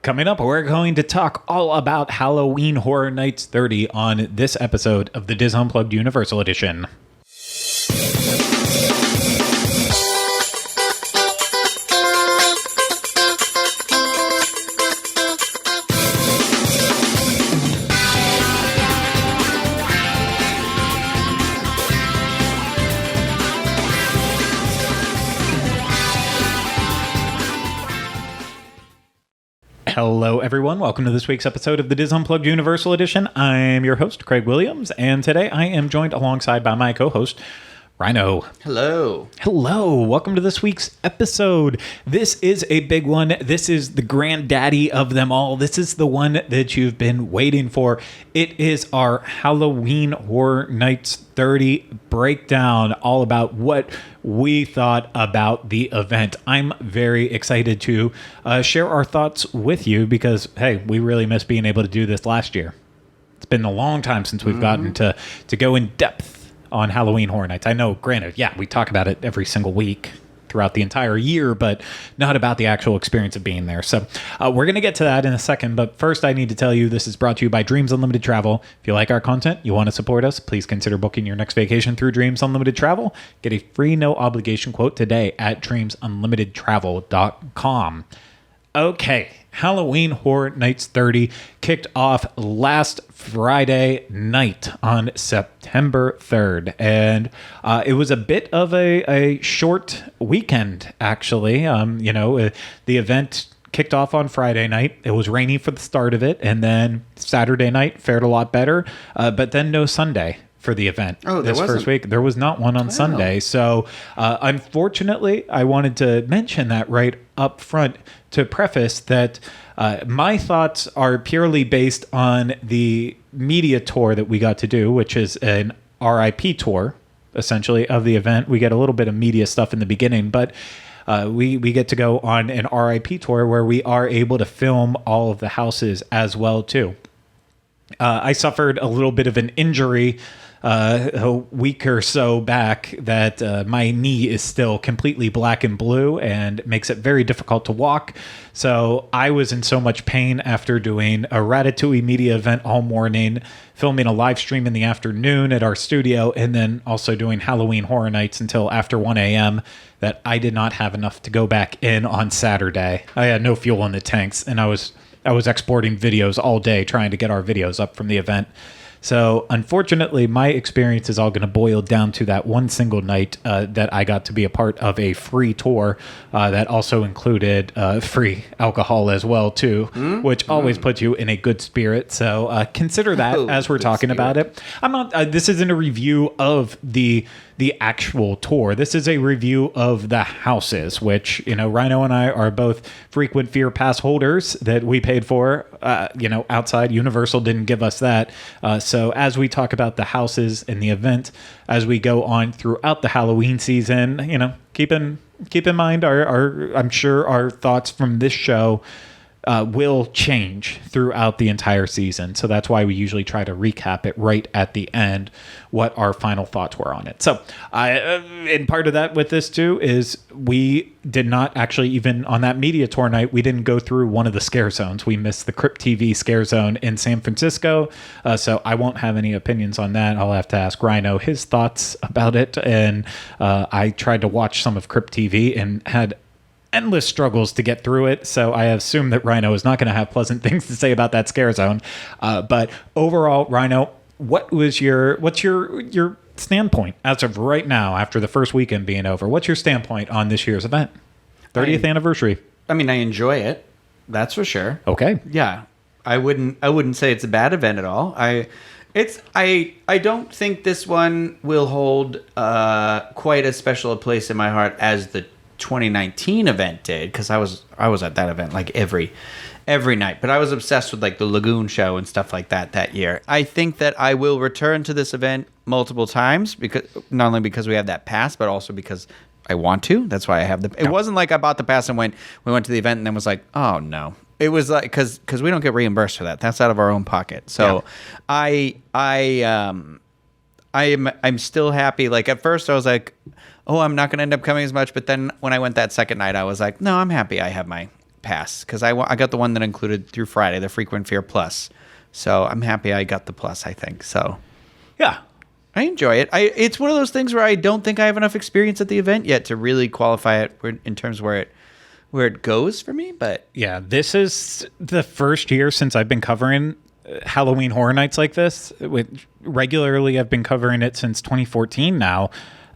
Coming up, we're going to talk all about Halloween Horror Nights 30 on this episode of the DIS Unplugged Universal Edition. Hello, everyone. Welcome to this week's episode of the DIS Unplugged Universal Edition. I'm your host, Craig Williams, and today I am joined alongside by my co-host, Ryno. Hello. Hello. Welcome to this week's episode. This is a big one. This is the granddaddy of them all. This is the one that you've been waiting for. It is our Halloween Horror Nights 30 breakdown, all about what we thought about the event. I'm very excited to share our thoughts with you because, hey, we really missed being able to do this last year. It's been a long time since we've gotten to go in depth on Halloween Horror Nights. I know, granted, yeah, we talk about it every single week throughout the entire year, but not about the actual experience of being there. So we're going to get to that in a second, but first I need to tell you this is brought to you by Dreams Unlimited Travel. If you like our content, you want to support us, please consider booking your next vacation through Dreams Unlimited Travel. Get a free no obligation quote today at dreamsunlimitedtravel.com. Okay, Halloween Horror Nights 30 kicked off last Friday night on September 3rd, and it was a bit of a short weekend, actually. The event kicked off on Friday night. It was rainy for the start of it, and then Saturday night fared a lot better, but then no Sunday for the event. This first week. There was not one on Sunday. So unfortunately, I wanted to mention that right up front to preface that my thoughts are purely based on the media tour that we got to do, which is an RIP tour, essentially, of the event. We get a little bit of media stuff in the beginning, but we get to go on an RIP tour where we are able to film all of the houses as well, too. I suffered a little bit of an injury a week or so back that my knee is still completely black and blue and makes it very difficult to walk. So I was in so much pain after doing a Ratatouille media event all morning, filming a live stream in the afternoon at our studio, and then also doing Halloween Horror Nights until after 1 a.m. that I did not have enough to go back in on Saturday. I had no fuel in the tanks, and I was exporting videos all day trying to get our videos up from the event. So unfortunately, my experience is all going to boil down to that one single night that I got to be a part of a free tour that also included free alcohol as well, too, which always puts you in a good spirit. So consider that as we're talking about it. I'm not. This isn't a review of the actual tour. This is a review of the houses, which, Ryno and I are both frequent Fear Pass holders that we paid for. Outside Universal didn't give us that. So as we talk about the houses and the event, as we go on throughout the Halloween season, keep in mind our I'm sure our thoughts from this show will change throughout the entire season. So that's why we usually try to recap it right at the end, what our final thoughts were on it. So and part of that with this too is we did not actually, even on that media tour night, we didn't go through one of the scare zones. We missed the Crypt TV scare zone in San Francisco. So I won't have any opinions on that. I'll have to ask Ryno his thoughts about it. And I tried to watch some of Crypt TV and had endless struggles to get through it, so I assume that Ryno is not going to have pleasant things to say about that scare zone. But overall, Ryno, what's your standpoint as of right now after the first weekend being over? What's your standpoint on this year's event, 30th anniversary? I mean, I enjoy it. That's for sure. Okay. Yeah, I wouldn't say it's a bad event at all. I don't think this one will hold quite as special a place in my heart as the 2019 event did, because I was at that event like every night, but I was obsessed with like the Lagoon show and stuff like that year. I think that I will return to this event multiple times, because not only because we have that pass, but also because I want to. That's why I have it wasn't like I bought the pass and we went to the event and then was like, oh no. It was like because we don't get reimbursed for that. That's out of our own pocket. So yeah. I'm still happy. Like at first I was like, oh, I'm not going to end up coming as much. But then when I went that second night, I was like, no, I'm happy I have my pass because I got the one that included through Friday, the Frequent Fear Plus. So I'm happy I got the Plus, I think. So Yeah. I enjoy it. It's one of those things where I don't think I have enough experience at the event yet to really qualify it in terms of where it goes for me. But Yeah, this is the first year since I've been covering Halloween Horror Nights like this. Regularly, I've been covering it since 2014 now.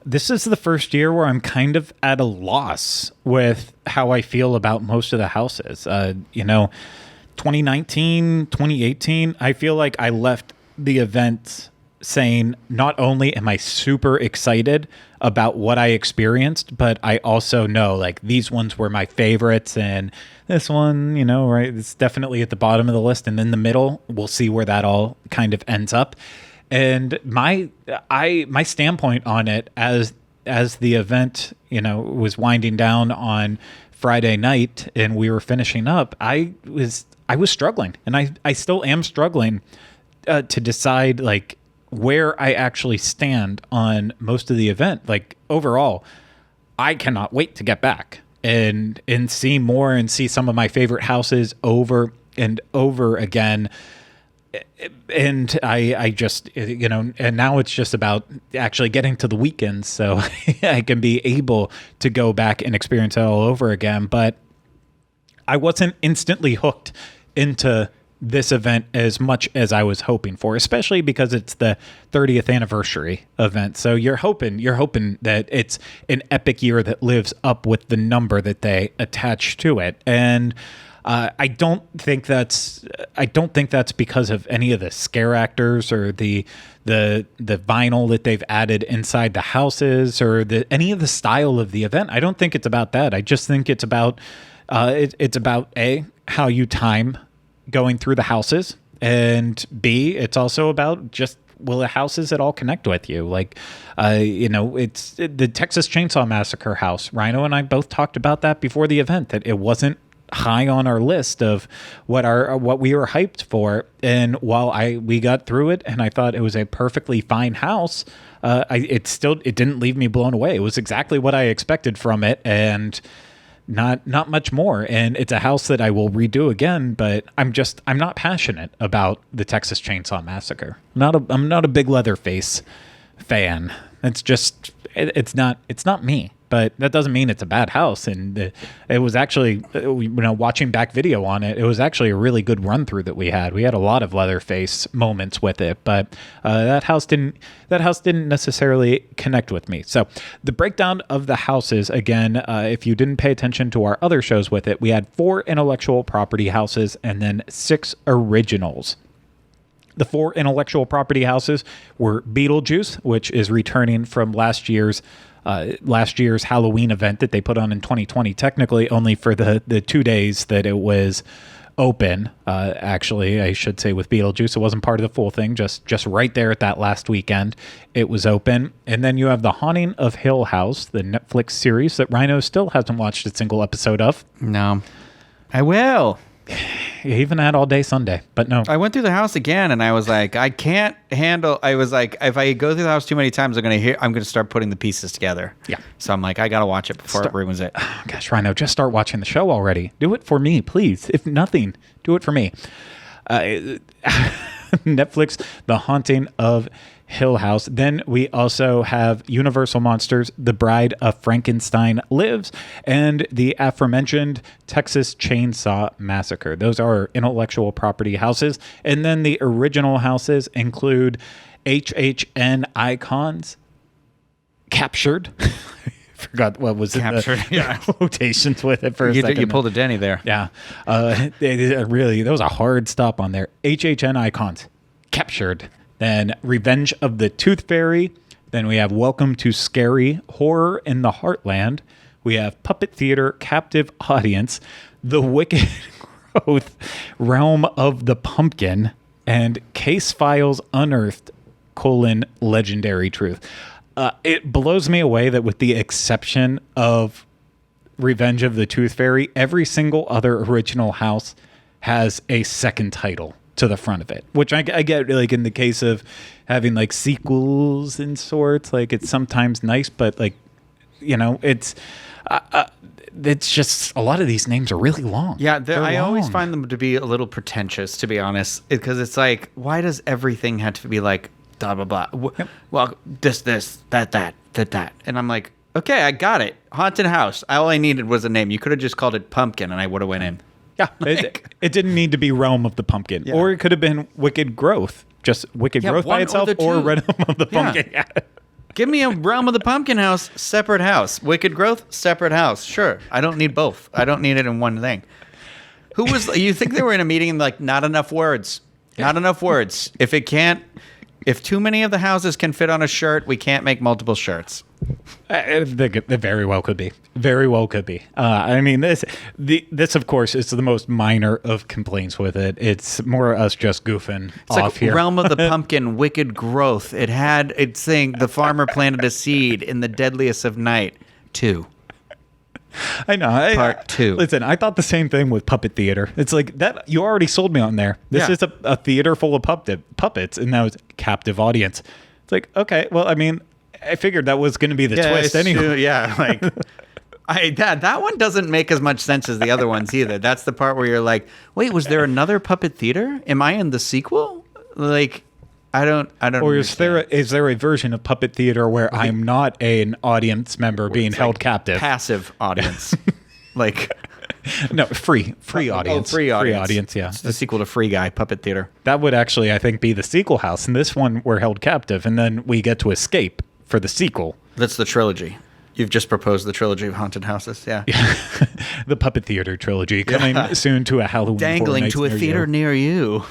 This is the first year where I'm kind of at a loss with how I feel about most of the houses. 2019, 2018, I feel like I left the event saying not only am I super excited about what I experienced, but I also know like these ones were my favorites and this one, right, it's definitely at the bottom of the list and in the middle. We'll see where that all kind of ends up. And my standpoint on it as the event, was winding down on Friday night and we were finishing up, I was struggling, and I still am struggling to decide like where I actually stand on most of the event. Like overall, I cannot wait to get back and see more and see some of my favorite houses over and over again. And I just, and now it's just about actually getting to the weekends so I can be able to go back and experience it all over again. But I wasn't instantly hooked into this event as much as I was hoping for, especially because it's the 30th anniversary event. So you're hoping that it's an epic year that lives up with the number that they attach to it. And I don't think that's because of any of the scare actors or the vinyl that they've added inside the houses or any of the style of the event. I don't think it's about that. I just think it's about it's about A, how you time going through the houses, and B, it's also about just will the houses at all connect with you? Like, it's the Texas Chainsaw Massacre house. Ryno and I both talked about that before the event, that it wasn't high on our list of what we were hyped for. And while we got through it and I thought it was a perfectly fine house, it didn't leave me blown away. It was exactly what I expected from it, and not much more. And it's a house that I will redo again, but I'm not passionate about the Texas Chainsaw Massacre. I'm not a big Leatherface fan. It's not me. But that doesn't mean it's a bad house. And it was actually, watching back video on it, it was actually a really good run through that we had. We had a lot of Leatherface moments with it, but that house didn't necessarily connect with me. So the breakdown of the houses, again, if you didn't pay attention to our other shows with it, we had 4 intellectual property houses and then 6 originals. The 4 intellectual property houses were Beetlejuice, which is returning from last year's Halloween event that they put on in 2020, technically only for the 2 days that it was open. Actually, I should say with Beetlejuice, it wasn't part of the full thing, just right there at that last weekend, it was open. And then you have The Haunting of Hill House, the Netflix series that Ryno still hasn't watched a single episode of. No. I will. You even had All Day Sunday, but no. I went through the house again, and I was like, I can't handle. I was like, if I go through the house too many times, I'm gonna start putting the pieces together. Yeah. So I'm like, I gotta watch it before it ruins it. Oh, gosh, Ryno, just start watching the show already. Do it for me, please. If nothing, do it for me. Netflix, The Haunting of Hill House. Then we also have Universal Monsters, The Bride of Frankenstein Lives, and the aforementioned Texas Chainsaw Massacre. Those are intellectual property houses. And then the original houses include HHN Icons, Captured. Forgot what was Captured. Yeah, quotations with it for a second. You pulled a Denny there. Yeah. Really, there was a hard stop on there. HHN Icons, Captured. Then Revenge of the Tooth Fairy. Then we have Welcome to Scary Horror in the Heartland. We have Puppet Theater Captive Audience, The Wicked Growth, Realm of the Pumpkin, and Case Files Unearthed, Legendary Truth. It blows me away that with the exception of Revenge of the Tooth Fairy, every single other original house has a second title to the front of it, which I get, like in the case of having like sequels and sorts, like it's sometimes nice, but like, it's it's just a lot of these names are really long. Yeah, They're I always long. find them to be a little pretentious, to be honest, because it's like, why does everything have to be like blah blah blah? Well, this, that, and I'm like, okay, I got it. Haunted house. All I needed was a name. You could have just called it Pumpkin, and I would have went in. Yeah, it didn't need to be Realm of the Pumpkin, Yeah. or it could have been Wicked Growth, just Wicked Growth by one or itself, the or two. Realm of the Yeah. Pumpkin. Yeah. Give me a Realm of the Pumpkin house, separate house. Wicked Growth, separate house. Sure. I don't need both. I don't need it in one thing. Who was, you think they were in a meeting and like, not enough words. Not enough words. If too many of the houses can fit on a shirt, we can't make multiple shirts. They very well could be. Very well could be. I mean, this of course is the most minor of complaints with it. It's more us just goofing It's off like here. Realm of the Pumpkin, Wicked Growth. It's saying the farmer planted a seed in the deadliest of night. 2. I know. Part 2. Listen, I thought the same thing with Puppet Theater. It's like that. You already sold me on there. This Yeah. is a theater full of puppets, and that was captive audience. It's like, okay, well, I mean, I figured that was going to be the twist it's anyway. true. Yeah, like that one doesn't make as much sense as the other ones either. That's the part where you're like, wait, was there another Puppet Theater? Am I in the sequel? Like, I don't. Or is there a version of Puppet Theater where I'm not an audience member being held captive? Passive audience, like No, free audience. free audience. Yeah. It's the sequel to Free Guy Puppet Theater. That would actually, I think, be the sequel house. And this one, we're held captive, and then we get to escape for the sequel. That's the trilogy. You've just proposed the trilogy of haunted houses. Yeah. The Puppet Theater trilogy coming soon to a Halloween Horror Dangling Nights to a near theater you. near you.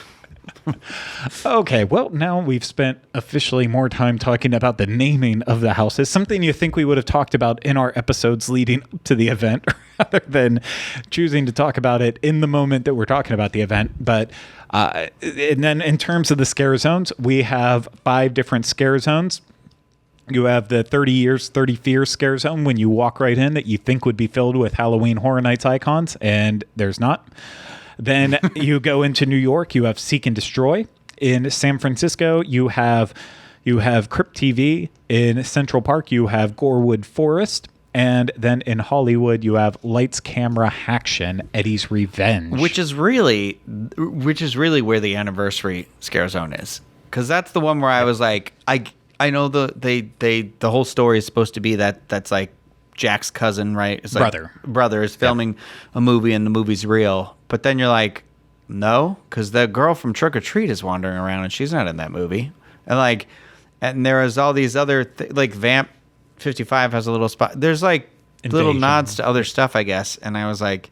Okay, well, now we've spent officially more time talking about the naming of the houses, something you think we would have talked about in our episodes leading up to the event, rather than choosing to talk about it in the moment that we're talking about the event. But and then in terms of the scare zones, we have 5 different scare zones. You have the 30 years, 30 fears scare zone when you walk right in that you think would be filled with Halloween Horror Nights icons, and there's not. Then you go into New York, you have Seek and Destroy. In San Francisco, you have Crypt TV. In Central Park, you have Gorewood Forest. And then in Hollywood, you have Lights, Camera, Haction, Eddie's Revenge. Which is really where the anniversary scare zone is, because that's the one where I was like, I know the whole story is supposed to be that's like Jack's cousin, right? It's like brother is filming a movie and the movie's real, but then you're like, no, because the girl from Trick or Treat is wandering around and she's not in that movie, and there is all these other like Vamp 55 has a little spot. There's like little nods to other stuff, I guess, and I was like,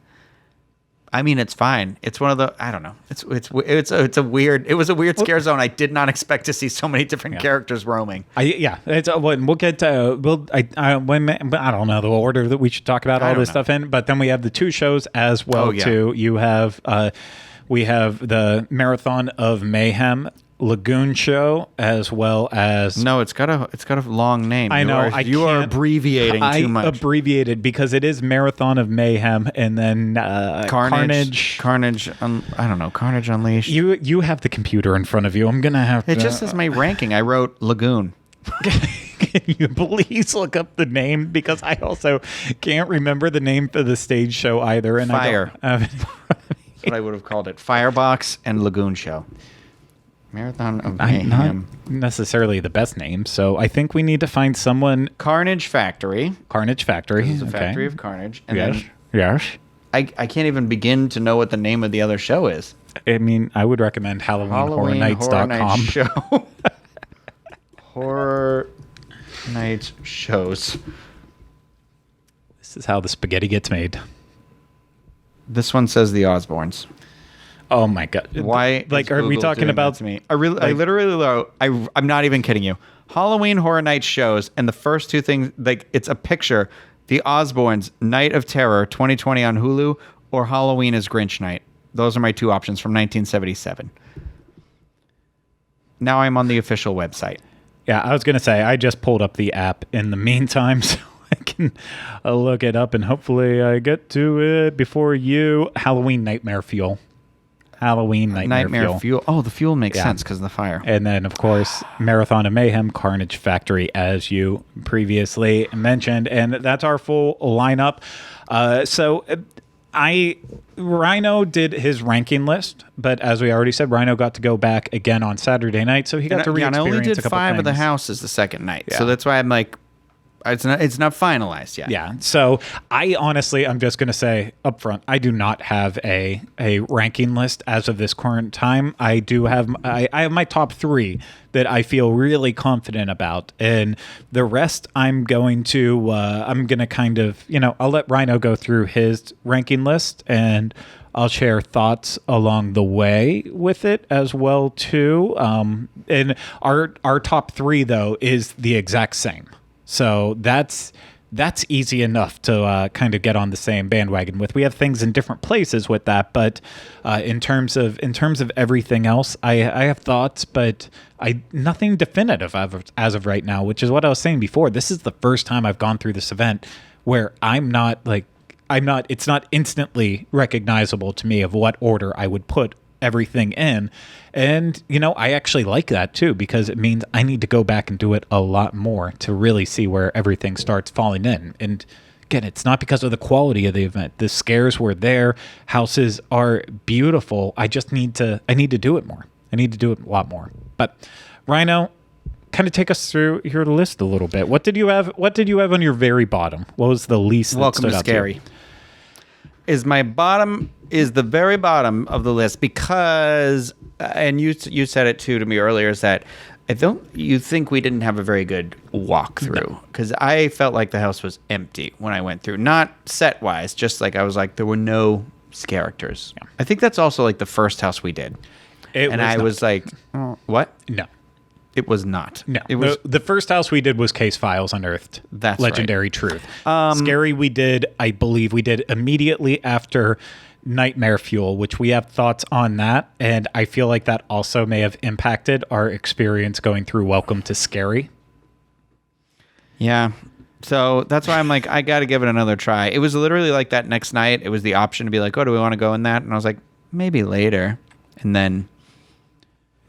I mean, it's fine. It's one of the, I don't know. It was a weird scare zone. I did not expect to see so many different characters roaming. We'll get to, I don't know the order that we should talk about all this stuff in, but then we have the 2 shows as well too. You have, we have the Marathon of Mayhem Lagoon show, as well as it's got a long name. I know you are abbreviating too much. I abbreviated because it is Marathon of Mayhem, and then Carnage. Carnage Unleashed. You have the computer in front of you. I'm gonna have. It just says my ranking. I wrote Lagoon. Can you please look up the name, because I also can't remember the name for the stage show either. And Fire. I don't have That's what I would have called it. Firebox and Lagoon Show. Marathon of Mayhem. Not necessarily the best name, so I think we need to find someone. Carnage Factory. Carnage Factory. This is a factory of carnage. And Yes. then Yes. I can't even begin to know what the name of the other show is. I mean, I would recommend HalloweenHorrorNights.com. Show. Horror Nights shows. This is how the spaghetti gets made. This one says the Osbournes. Oh my god! Why? Like, is are we Google talking doing about that to me? I literally wrote. I'm not even kidding you. Halloween Horror Nights shows, and the first 2 things, like, it's a picture: the Osbournes, Night of Terror, 2020 on Hulu, or Halloween is Grinch Night. Those are my 2 options from 1977. Now I'm on the official website. Yeah, I was gonna say I just pulled up the app in the meantime, so I can look it up, and hopefully I get to it before you. Halloween Nightmare Fuel. Halloween Nightmare Fuel. Oh, the fuel makes sense because of the fire. And then, of course, Marathon of Mayhem, Carnage Factory, as you previously mentioned. And that's our full lineup. Ryno did his ranking list, but as we already said, Ryno got to go back again on Saturday night, so he got to re-experience I only did a couple 5 things. of the houses the second night, Yeah. so that's why I'm like, it's not finalized yet. Yeah. So I'm just going to say up front, I do not have a ranking list as of this current time. I do have, I have my top 3 that I feel really confident about. And the rest I'm going to kind of, I'll let Ryno go through his ranking list and I'll share thoughts along the way with it as well too. And our top 3 though is the exact same. So that's easy enough to kind of get on the same bandwagon with. We have things in different places with that, but in terms of everything else, I have thoughts, but nothing definitive as of right now. Which is what I was saying before. This is the first time I've gone through this event where it's not instantly recognizable to me of what order I would put everything in. And, I actually like that too, because it means I need to go back and do it a lot more to really see where everything starts falling in. And again, it's not because of the quality of the event. The scares were there. Houses are beautiful. I need to do it more. I need to do it a lot more. But Ryno, kind of take us through your list a little bit. What did you have on your very bottom? What was the least that Welcome stood to out Scary. To you? Is the very bottom of the list because, and you said it too to me earlier, is that you think we didn't have a very good walkthrough because I felt like the house was empty when I went through, not set wise, just like I was like there were no characters. Yeah. I think that's also like the first house we did, I was like, what? No. It was not. No, it was the first house we did was Case Files Unearthed. That's Legendary right. Truth. Scary I believe we did immediately after Nightmare Fuel, which we have thoughts on that, and I feel like that also may have impacted our experience going through Welcome to Scary. Yeah. So that's why I'm like, I got to give it another try. It was literally like that next night. It was the option to be like, oh, do we want to go in that? And I was like, maybe later. And then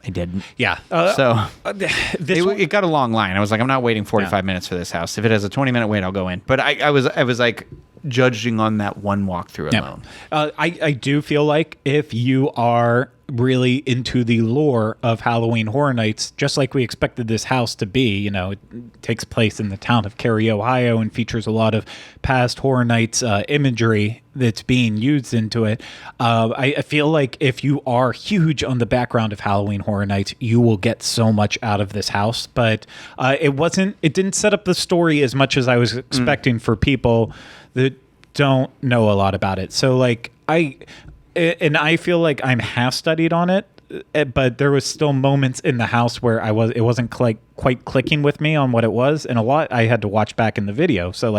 I didn't. Yeah. It got a long line. I was like, I'm not waiting 45 minutes for this house. If it has a 20-minute wait, I'll go in. But I was like judging on that one walkthrough alone. I do feel like if you are really into the lore of Halloween Horror Nights, just like we expected this house to be, it takes place in the town of Cary, Ohio, and features a lot of past Horror Nights imagery that's being used into it. I feel like if you are huge on the background of Halloween Horror Nights, you will get so much out of this house. But it didn't set up the story as much as I was expecting for people that don't know a lot about it. So I feel like I'm half studied on it, but there was still moments in the house where it wasn't quite clicking with me on what it was, and a lot I had to watch back in the video. So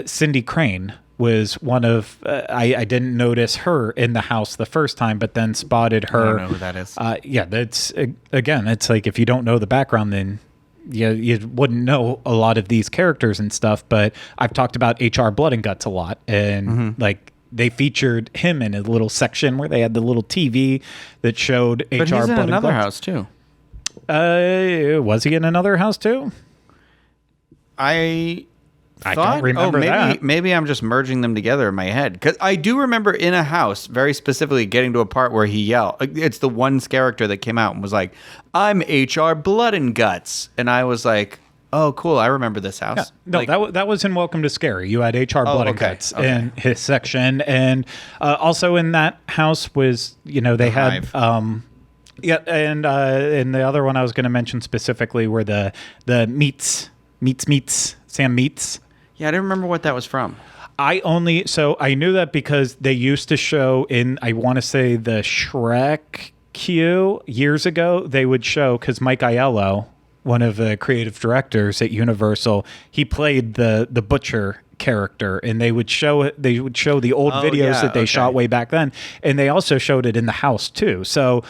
Cindy Crane was one of I didn't notice her in the house the first time, but then spotted her. I don't know who that is. That's again, it's like if you don't know the background, then you wouldn't know a lot of these characters and stuff. But I've talked about HR Blood and Guts a lot, and they featured him in a little section where they had the little TV that showed HR But he's in Blood and another Guts. house too. Was he in another house too? I I don't remember that. Maybe I'm just merging them together in my head. Because I do remember in a house, very specifically, getting to a part where he yelled. It's the one character that came out and was like, I'm HR Blood and Guts. And I was like, oh, cool. I remember this house. Yeah. No, that was in Welcome to Scary. You had HR Blood and Guts in his section. And also in that house was, they had... and the other one I was going to mention specifically were the Meats, Sam Meats. Yeah, I didn't remember what that was from. I knew that because they used to show in, I want to say, the Shrek queue years ago. They would show, because Mike Aiello, one of the creative directors at Universal, he played the butcher character, and they would show the old videos that they shot way back then, and they also showed it in the house too. So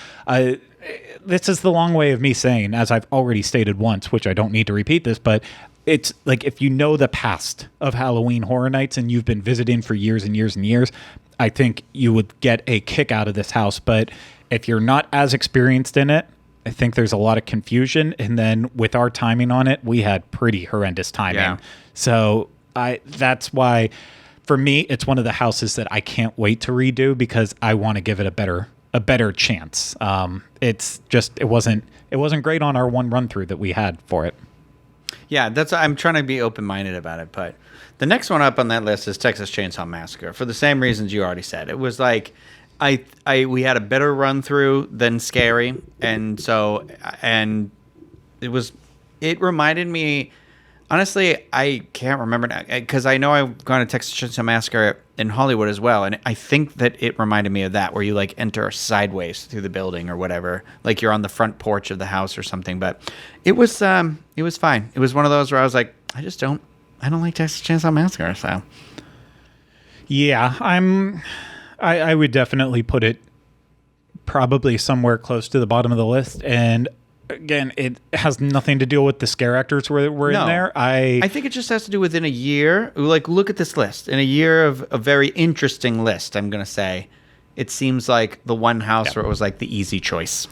this is the long way of me saying, as I've already stated once, which I don't need to repeat this, but it's like if you know the past of Halloween Horror Nights and you've been visiting for years and years and years, I think you would get a kick out of this house. But if you're not as experienced in it, I think there's a lot of confusion. And then with our timing on it, we had pretty horrendous timing. Yeah. So that's why for me, it's one of the houses that I can't wait to redo because I want to give it a better chance. It wasn't great on our one run through that we had for it. Yeah, I'm trying to be open-minded about it, but the next one up on that list is Texas Chainsaw Massacre for the same reasons you already said. It was like we had a better run through than Scary, and it reminded me. Honestly, I can't remember now because I know I've gone to Texas Chainsaw Massacre in Hollywood as well, and I think that it reminded me of that, where you like enter sideways through the building or whatever, like you're on the front porch of the house or something. But it was fine. It was one of those where I was like, I don't like Texas Chainsaw Massacre. So yeah, I would definitely put it probably somewhere close to the bottom of the list, and again, it has nothing to do with the scare actors were in there. I think it just has to do within a year. Like, look at this list. In a year of a very interesting list, I'm going to say, it seems like the one house where it was like the easy choice.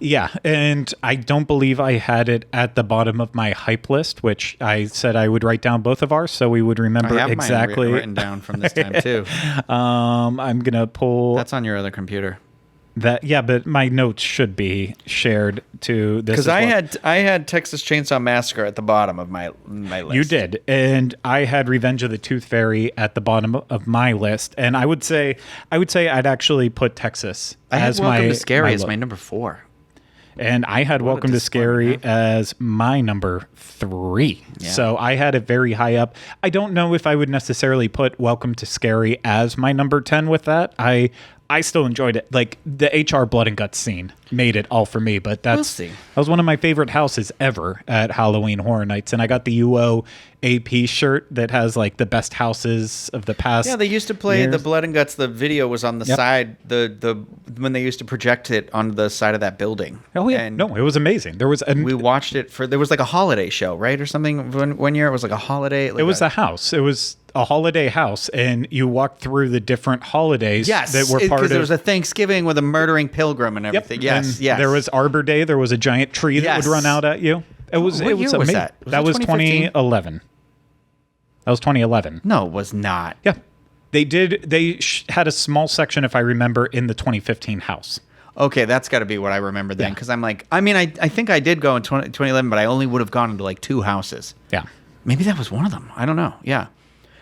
Yeah, and I don't believe I had it at the bottom of my hype list, which I said I would write down both of ours so we would remember I have exactly. mine written down from this time, too. I'm going to pull... That's on your other computer. But my notes should be shared to this. Because I had Texas Chainsaw Massacre at the bottom of my list. You did, and I had Revenge of the Tooth Fairy at the bottom of my list, and I would say I'd actually put Texas as Welcome to Scary as my number 4. And I had Welcome to Scary as my number 3. Yeah. So I had it very high up. I don't know if I would necessarily put Welcome to Scary as my number 10 with that. I still enjoyed it. Like, the HR Blood and Guts scene made it all for me, but that was one of my favorite houses ever at Halloween Horror Nights. And I got the UO AP shirt that has like the best houses of the past. Yeah, they used to play the Blood and Guts. The video was on the side, when they used to project it on the side of that building. Oh yeah, no, it was amazing. We watched it there was like a holiday show, right, or something. One year it was like a holiday. Like it was a house. It was a holiday house, and you walked through the different holidays that were part of. There was a Thanksgiving with a murdering pilgrim and everything. Yep. Yes. There was Arbor Day. There was a giant tree that would run out at you. It was amazing. Was that? That was 2011. That was 2011. No, it was not. Yeah. They had a small section, if I remember, in the 2015 house. Okay, that's got to be what I remember then, because I'm like, I think I did go in 2011, but I only would have gone into like 2 houses. Yeah. Maybe that was one of them. I don't know. Yeah.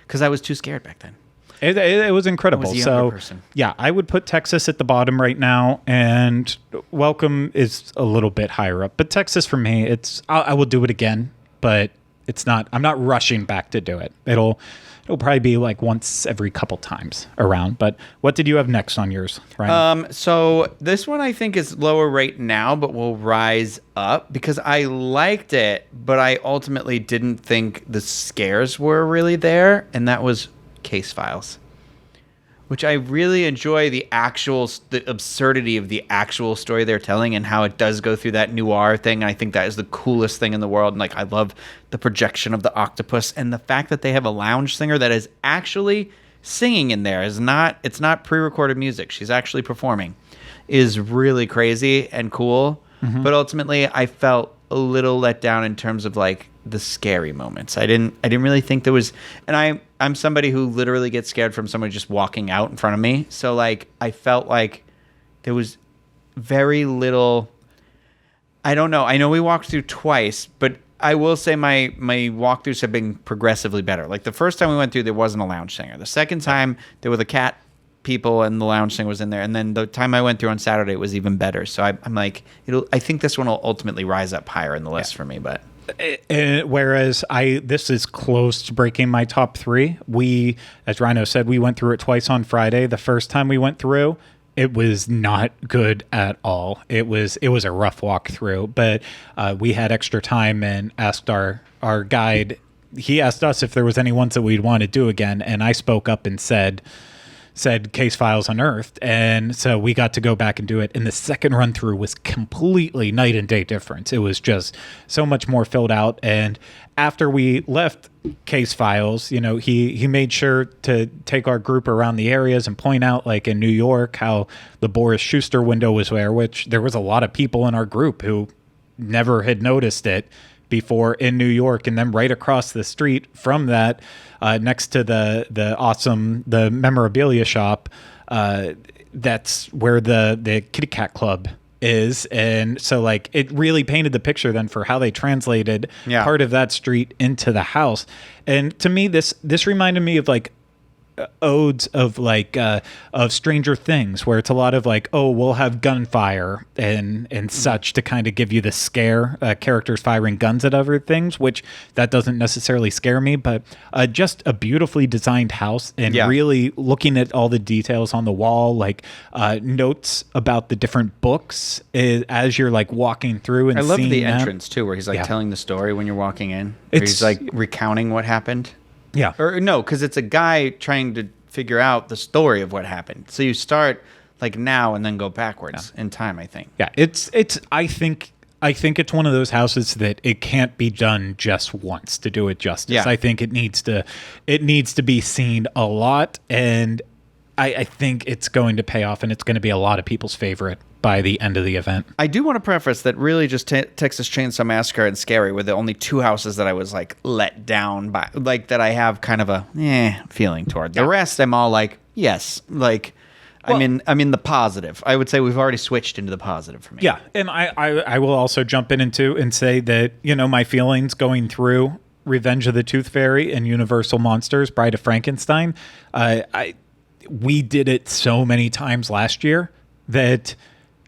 Because I was too scared back then. It was incredible. I was a younger person. Yeah, I would put Texas at the bottom right now, and Welcome is a little bit higher up. But Texas, for me, I will do it again, but it's not. I'm not rushing back to do it. It'll probably be like once every couple times around. But what did you have next on yours, Ryan? So this one I think is lower right now, but will rise up because I liked it, but I ultimately didn't think the scares were really there, and that was Case Files, which I really enjoy the absurdity of the actual story they're telling and how it does go through that noir thing. And I think that is the coolest thing in the world. And like, I love the projection of the octopus and the fact that they have a lounge singer that is actually singing in there. It's not pre-recorded music. She's actually performing, is really crazy and cool. Mm-hmm. But ultimately I felt a little let down in terms of like the scary moments. I didn't really think there was, and I'm somebody who literally gets scared from someone just walking out in front of me. So like, I felt like there was very little, I don't know. I know we walked through twice, but I will say my walkthroughs have been progressively better. Like the first time we went through, there wasn't a lounge singer. The second time there were the cat people and the lounge singer was in there. And then the time I went through on Saturday, it was even better. So I'm like, I think this one will ultimately rise up higher in the list for me, but. Whereas this is close to breaking my top 3. We, as Ryno said, we went through it twice on Friday. The first time we went through, it was not good at all. It was a rough walk through, but we had extra time and asked our guide. He asked us if there was any ones that we'd want to do again, and I spoke up and said Case Files Unearthed, and so we got to go back and do it. And the second run through was completely night and day difference. It was just so much more filled out. And after we left Case Files, he made sure to take our group around the areas and point out, like in New York, how the Boris Schuster window was there, which there was a lot of people in our group who never had noticed it. before in New York, and then right across the street from that, next to the memorabilia shop, that's where the Kitty Cat Club is. And so like it really painted the picture then for how they translated part of that street into the house. And to me, this reminded me of like odes of like of Stranger Things, where it's a lot of like, oh, we'll have gunfire and such to kind of give you the scare, characters firing guns at other things, which that doesn't necessarily scare me, but just a beautifully designed house, and really looking at all the details on the wall, like notes about the different books as you're like walking through. And I love seeing the them. entrance too, where he's like telling the story when you're walking in. He's like recounting what happened. Yeah. Or no, because it's a guy trying to figure out the story of what happened. So you start like now and then go backwards in time, I think. Yeah, it's I think it's one of those houses that it can't be done just once to do it justice. Yeah. I think it needs to be seen a lot, and I think it's going to pay off, and it's going to be a lot of people's favorite by the end of the event. I do want to preface that really just Texas Chainsaw Massacre and Scary were the only two houses that I was like let down by, like that I have kind of a feeling toward. The rest I'm all like, yes, like I'm in the positive. I would say we've already switched into the positive for me. Yeah, and I will also jump in into and say that, you know, my feelings going through Revenge of the Tooth Fairy and Universal Monsters, Bride of Frankenstein, we did it so many times last year that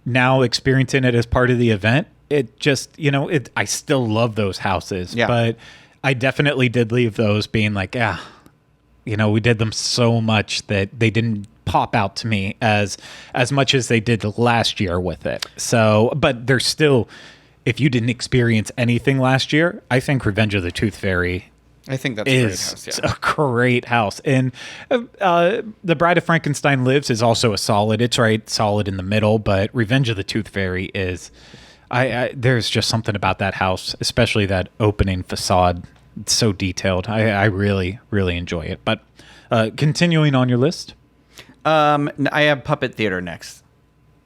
now experiencing it as part of the event, it just, you know, I still love those houses, but I definitely did leave those being like, you know, we did them so much that they didn't pop out to me as much as they did last year with it. So, but there's still, if you didn't experience anything last year, I think Revenge of the Tooth Fairy I think that's a great house. A great house. And The Bride of Frankenstein Lives is also a solid. It's right solid in the middle, but Revenge of the Tooth Fairy is, there's just something about that house, especially that opening facade. It's so detailed. I really, really enjoy it. But continuing on your list. I have Puppet Theater next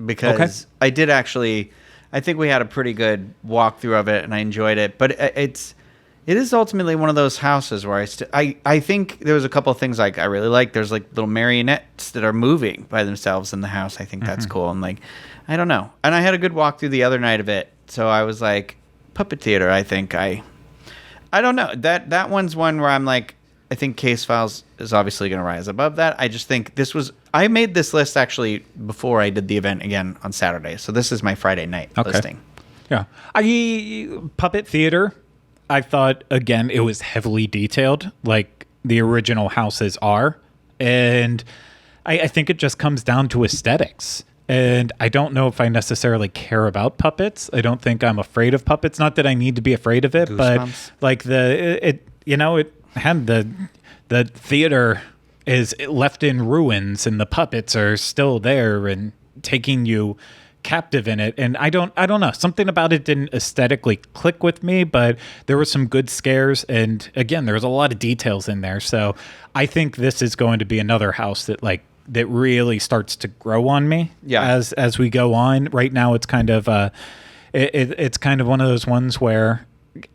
because I did actually, I think we had a pretty good walkthrough of it and I enjoyed it, but it is ultimately one of those houses where I think there was a couple of things like I really like. There's like little marionettes that are moving by themselves in the house. I think that's cool. And like, I don't know. And I had a good walkthrough the other night of it. So I was like, Puppet Theater, I think I don't know. That one's one where I'm like, I think Case Files is obviously going to rise above that. I just think I made this list actually before I did the event again on Saturday. So this is my Friday night listing. Yeah. Puppet Theater, I thought, again, it was heavily detailed, like the original houses are. And I think it just comes down to aesthetics. And I don't know if I necessarily care about puppets. I don't think I'm afraid of puppets. Not that I need to be afraid of it, Goosebumps. but like it had the theater is left in ruins and the puppets are still there and taking you captive in it. And I don't know, something about it didn't aesthetically click with me, but there were some good scares, and again, there was a lot of details in there. So I think this is going to be another house that really starts to grow on me as we go on. Right now it's kind of it's kind of one of those ones where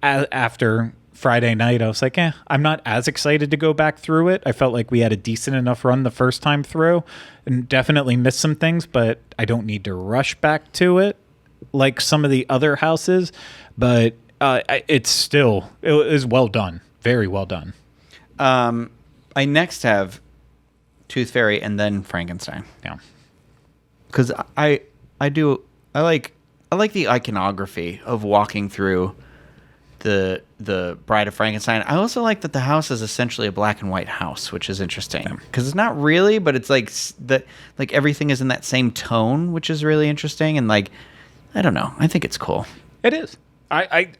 after Friday night I was like, I'm not as excited to go back through it. I felt like we had a decent enough run the first time through and definitely missed some things, but I don't need to rush back to it like some of the other houses. But it was well done. Very well done. I next have Tooth Fairy and then Frankenstein. Yeah. Because I like the iconography of walking through the Bride of Frankenstein. I also like that the house is essentially a black and white house, which is interesting because it's not really, but it's like everything is in that same tone, which is really interesting. And like, I don't know, I think it's cool. It is. I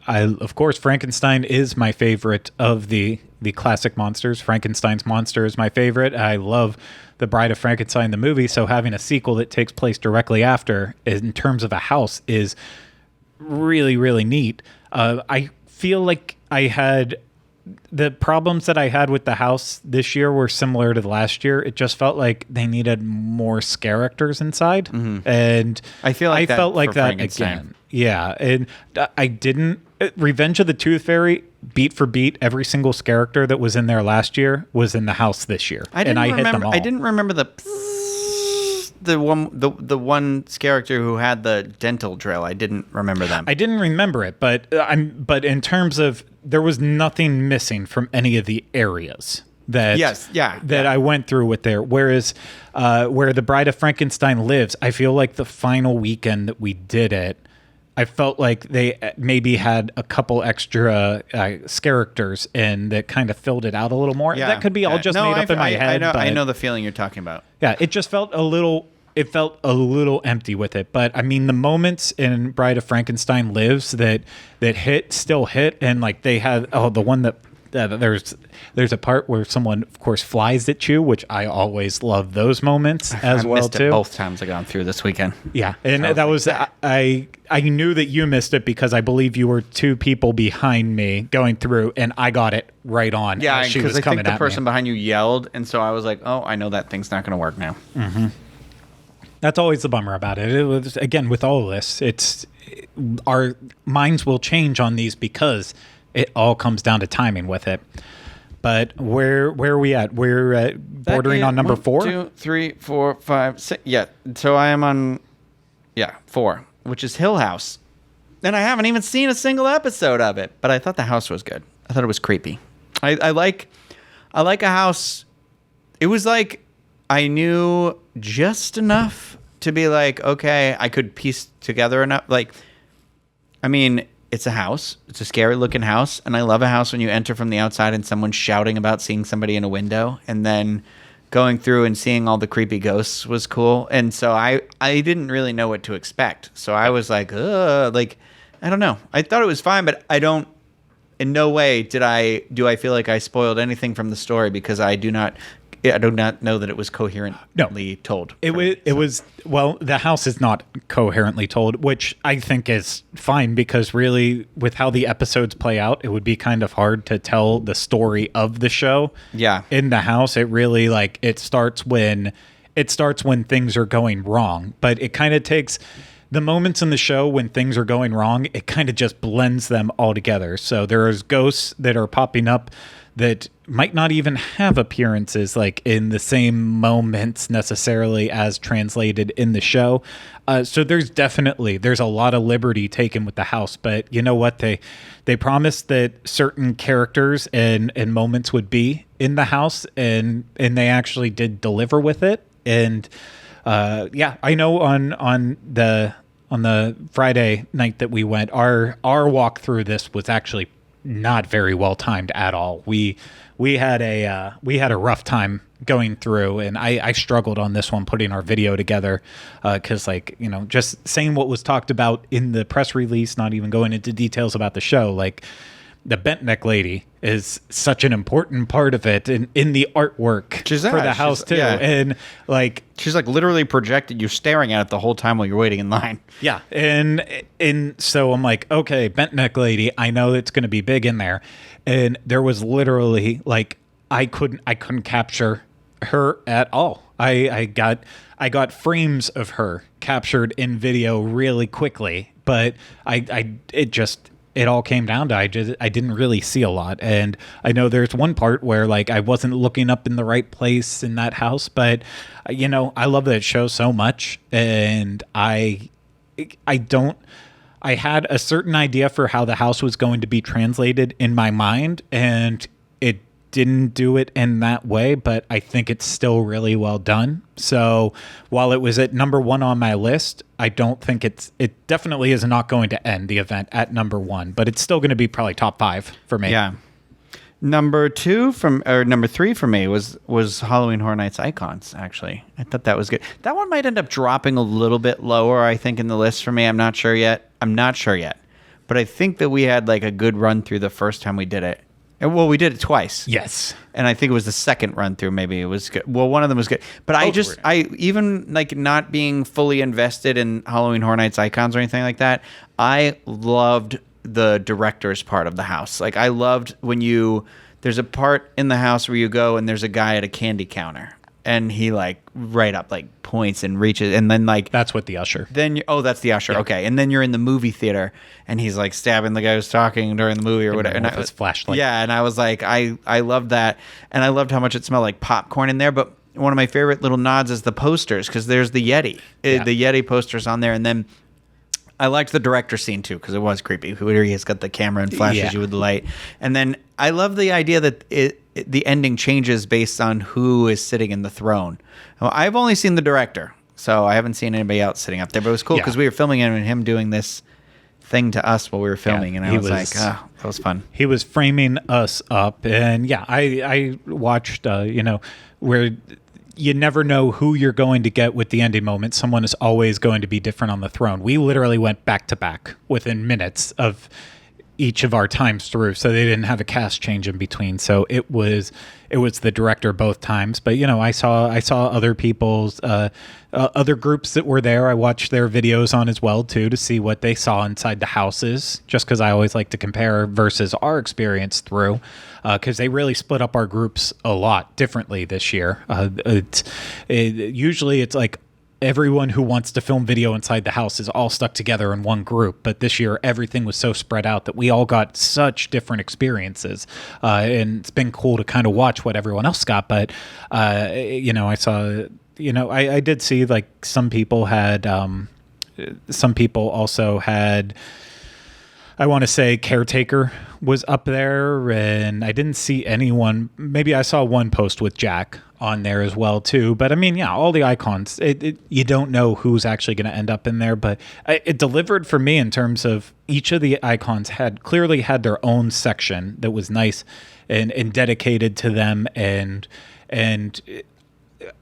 of course, Frankenstein is my favorite of the classic monsters. Frankenstein's monster is my favorite. I love the Bride of Frankenstein, the movie. So having a sequel that takes place directly after, in terms of a house, is really, really neat. I feel like I had the problems that I had with the house this year were similar to last year. It just felt like they needed more characters inside, and I feel like I that felt like for that Frankenstein. again. Yeah, and I didn't. Revenge of the Tooth Fairy, beat for beat, every single character that was in there last year was in the house this year, and I hit them all. I didn't remember the one character who had the dental drill. I didn't remember them. I didn't remember it, but but in terms of there was nothing missing from any of the areas that I went through with there. Whereas where the Bride of Frankenstein lives, I feel like the final weekend that we did it, I felt like they maybe had a couple extra characters in that kind of filled it out a little more. That could be all just made up in my head. I know the feeling you're talking about. Yeah, it just felt a little. It felt a little empty with it, but I mean, the moments in Bride of Frankenstein Lives that still hit, and like they had the one that there's a part where someone, of course, flies at you, which I always love those moments as well too. Both times I gone through this weekend. Yeah, and that was I knew that you missed it because I believe you were two people behind me going through, and I got it right on. Yeah, as she because was I coming think the at person me. behind you yelled, and so I was like, "Oh, I know that thing's not going to work now." Mm-hmm. That's always the bummer about it. It was, again, with all of this, our minds will change on these because it all comes down to timing with it. But where are we at? We're bordering on number 4? 2, 3, 4, 5, 6. Yeah. So I am on 4, which is Hill House. And I haven't even seen a single episode of it, but I thought the house was good. I thought it was creepy. I like a house. It was like I knew just enough to be like, okay, I could piece together enough. Like, I mean, it's a house. It's a scary looking house. And I love a house when you enter from the outside and someone's shouting about seeing somebody in a window. And then going through and seeing all the creepy ghosts was cool. And so I didn't really know what to expect. So I was like, I don't know. I thought it was fine, but in no way do I feel like I spoiled anything from the story because I do not know that it was coherently told. It was the house is not coherently told, which I think is fine because really with how the episodes play out, it would be kind of hard to tell the story of the show. Yeah. In the house, it really it starts when things are going wrong, but it kind of takes the moments in the show when things are going wrong, it kind of just blends them all together. So there's ghosts that are popping up that might not even have appearances like in the same moments necessarily as translated in the show. So there's a lot of liberty taken with the house, but you know what? They promised that certain characters and moments would be in the house and they actually did deliver with it. And I know on the Friday night that we went, our walk through this was actually not very well timed at all. We had a rough time going through, and I struggled on this one putting our video together because just saying what was talked about in the press release, not even going into details about the show, like the bent neck lady is such an important part of it in the artwork for the house too. Yeah. And she's literally projected you staring at it the whole time while you're waiting in line. Yeah. And so I'm like, okay, bent neck lady, I know it's going to be big in there. And there was literally I couldn't capture her at all. I got frames of her captured in video really quickly, but it all came down to I didn't really see a lot. And I know there's one part where I wasn't looking up in the right place in that house, but I love that show so much, and I had a certain idea for how the house was going to be translated in my mind, and it didn't do it in that way, but I think it's still really well done. So while it was at number 1 on my list, I don't think it definitely is not going to end the event at number 1, but it's still going to be probably top 5 for me. Yeah. Number 3 for me was Halloween Horror Nights Icons, actually. I thought that was good. That one might end up dropping a little bit lower, I think, in the list for me. I'm not sure yet. But I think that we had a good run through the first time we did it. Well, we did it twice. Yes. And I think it was the second run through. Maybe it was good. Well, one of them was good. But I even not being fully invested in Halloween Horror Nights Icons or anything like that, I loved the director's part of the house. Like I loved when there's a part in the house where you go and there's a guy at a candy counter and he like right up like points and reaches and then like that's what the usher. Then that's the usher. Yeah. Okay, and then you're in the movie theater and he's like stabbing the guy who's talking during the movie or whatever. And his flashlight. Yeah, and I was like, I loved that, and I loved how much it smelled like popcorn in there. But one of my favorite little nods is the posters because there's the Yeti, the Yeti posters on there, and then. I liked the director scene too because it was creepy. Where he has got the camera and flashes you with the light, and then I love the idea that the ending changes based on who is sitting in the throne. Well, I've only seen the director, so I haven't seen anybody else sitting up there. But it was cool because we were filming him and him doing this thing to us while we were filming, and I was like, oh, that was fun. He was framing us up, and I watched, where. You never know who you're going to get with the ending moment. Someone is always going to be different on the throne. We literally went back to back within minutes of each of our times through, so they didn't have a cast change in between. So it was the director both times. But I saw other people's other groups that were there. I watched their videos on as well too to see what they saw inside the houses. Just because I always like to compare versus our experience through. Because they really split up our groups a lot differently this year. Usually it's like everyone who wants to film video inside the house is all stuck together in one group. But this year, everything was so spread out that we all got such different experiences. And it's been cool to kind of watch what everyone else got. But, I saw, I did see like some people also had, I want to say Caretaker was up there, and I didn't see anyone. Maybe I saw one post with Jack on there as well too. But I mean, all the icons. You don't know who's actually going to end up in there, but it delivered for me in terms of each of the icons clearly had their own section that was nice and dedicated to them, and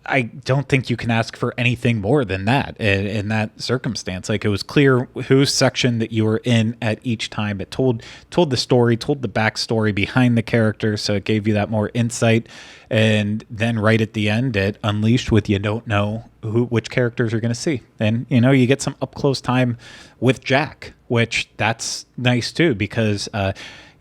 I don't think you can ask for anything more than that in that circumstance. Like, it was clear whose section that you were in at each time. It told the story, told the backstory behind the character, so it gave you that more insight. And then right at the end, it unleashed with you don't know which characters you're going to see. And, you get some up-close time with Jack, which that's nice too, because,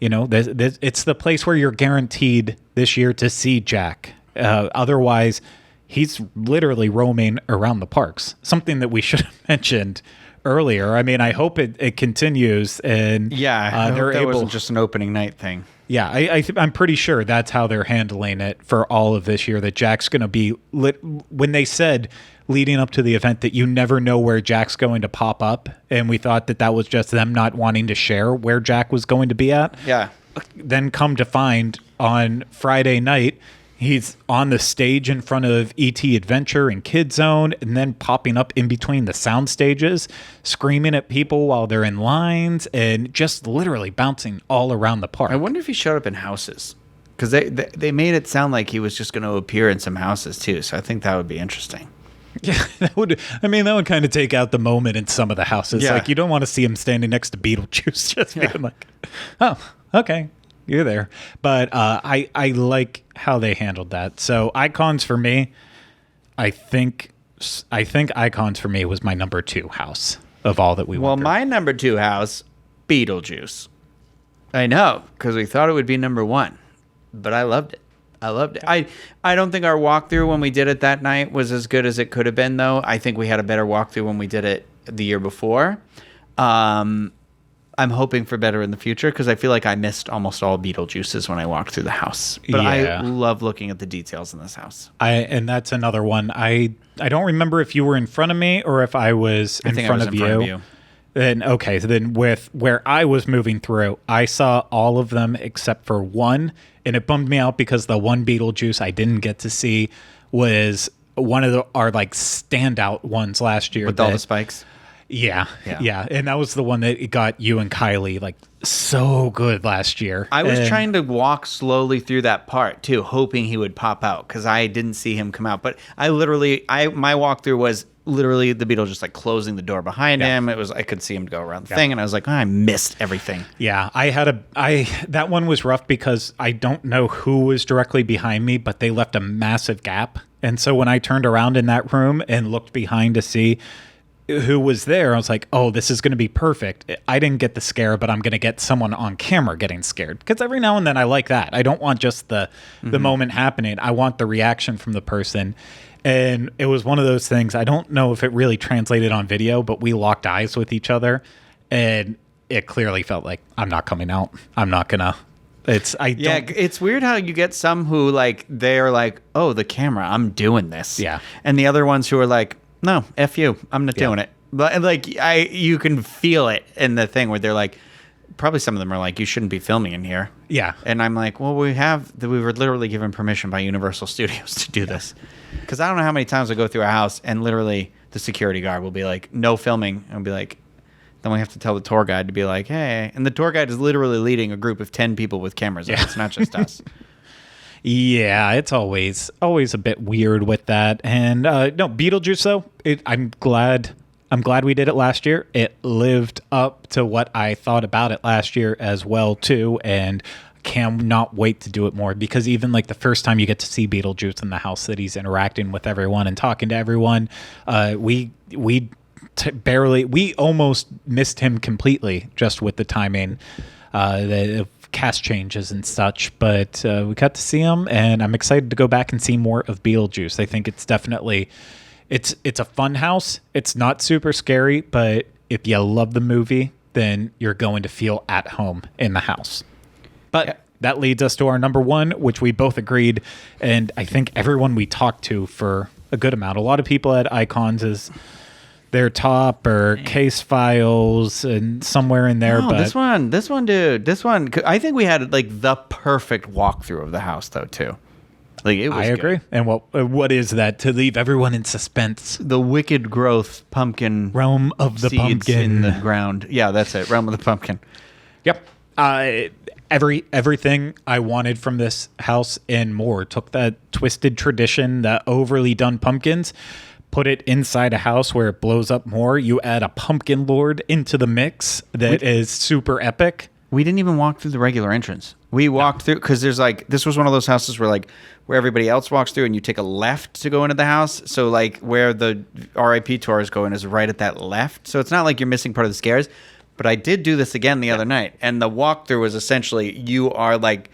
it's the place where you're guaranteed this year to see Jack. Otherwise, he's literally roaming around the parks, something that we should have mentioned earlier. I mean, I hope it continues. And that wasn't just an opening night thing. Yeah, I'm pretty sure that's how they're handling it for all of this year, that Jack's going to be when they said leading up to the event that you never know where Jack's going to pop up. And we thought that was just them not wanting to share where Jack was going to be at. Yeah. Then come to find on Friday night, he's on the stage in front of E.T. Adventure and Kid Zone, and then popping up in between the sound stages, screaming at people while they're in lines, and just literally bouncing all around the park. I wonder if he showed up in houses, because they made it sound like he was just going to appear in some houses too. So I think that would be interesting. Yeah, that would kind of take out the moment in some of the houses. Yeah. Like, you don't want to see him standing next to Beetlejuice just being like, oh, okay. You're there. But I like how they handled that. So icons for me, I think icons for me was my number 2 house of all that we went through. My number 2 house, Beetlejuice. I know, because we thought it would be number 1, but I loved it. I don't think our walkthrough when we did it that night was as good as it could have been, though. I think we had a better walkthrough when we did it the year before. I'm hoping for better in the future, because I feel like I missed almost all Beetlejuices when I walked through the house. But I love looking at the details in this house. And that's another one. I don't remember if you were in front of me or if I was in front of you. Then okay, so then with where I was moving through, I saw all of them except for one, and it bummed me out because the one Beetlejuice I didn't get to see was one of our like standout ones last year with all the spikes. Yeah. And that was the one that got you and Kylie like so good last year. I was trying to walk slowly through that part too, hoping he would pop out, because I didn't see him come out. But my walkthrough was literally the Beetle just like closing the door behind him. It was, I could see him go around the thing, and I was like, I missed everything. Yeah, that one was rough because I don't know who was directly behind me, but they left a massive gap. And so when I turned around in that room and looked behind to see, who was there, I was like, oh, this is going to be perfect. I didn't get the scare, but I'm going to get someone on camera getting scared. Because every now and then I like that. I don't want just the moment happening. I want the reaction from the person. And it was one of those things. I don't know if it really translated on video, but we locked eyes with each other. And it clearly felt like, I'm not coming out. I'm not going to. It's weird how you get some who like, they're like, oh, the camera, I'm doing this. Yeah. And the other ones who are like, no, F you, I'm not doing it. But like, you can feel it in the thing where they're like, probably some of them are like, you shouldn't be filming in here. Yeah. And I'm like, well, we were literally given permission by Universal Studios to do this. Because I don't know how many times I go through a house and literally the security guard will be like, no filming. And I'll be like, then we have to tell the tour guide to be like, hey. And the tour guide is literally leading a group of 10 people with cameras. Yeah. It's not just us. Yeah, it's always a bit weird with that. And no, Beetlejuice though, I'm glad we did it last year. It lived up to what I thought about it last year as well too, and cannot wait to do it more, because even like the first time you get to see Beetlejuice in the house that he's interacting with everyone and talking to everyone, we almost missed him completely just with the timing, the cast changes and such, but we got to see him, and I'm excited to go back and see more of Beetlejuice. I think it's definitely it's a fun house. It's not super scary, but if you love the movie, then you're going to feel at home in the house. But that leads us to our number one, which we both agreed, and I think everyone we talked to for a good amount, a lot of people had Icons as their top, or Case Files, and somewhere in there. No, but this one, dude, I think we had like the perfect walkthrough of the house though too. Like it was. I agree. Good. And what is that to leave everyone in suspense? The wicked growth pumpkin realm of the seeds pumpkin in the ground. Yeah, that's it. Realm of the pumpkin. Yep. Everything I wanted from this house and more. Took that twisted tradition, the overly done pumpkins, put it inside a house where it blows up more. You add a pumpkin lord into the mix that is super epic. We didn't even walk through the regular entrance. We walked through, because there's like, this was one of those houses where everybody else walks through and you take a left to go into the house. So like where the RIP tour is going is right at that left. So it's not like you're missing part of the scares. But I did do this again the other night. And the walkthrough was essentially, you are like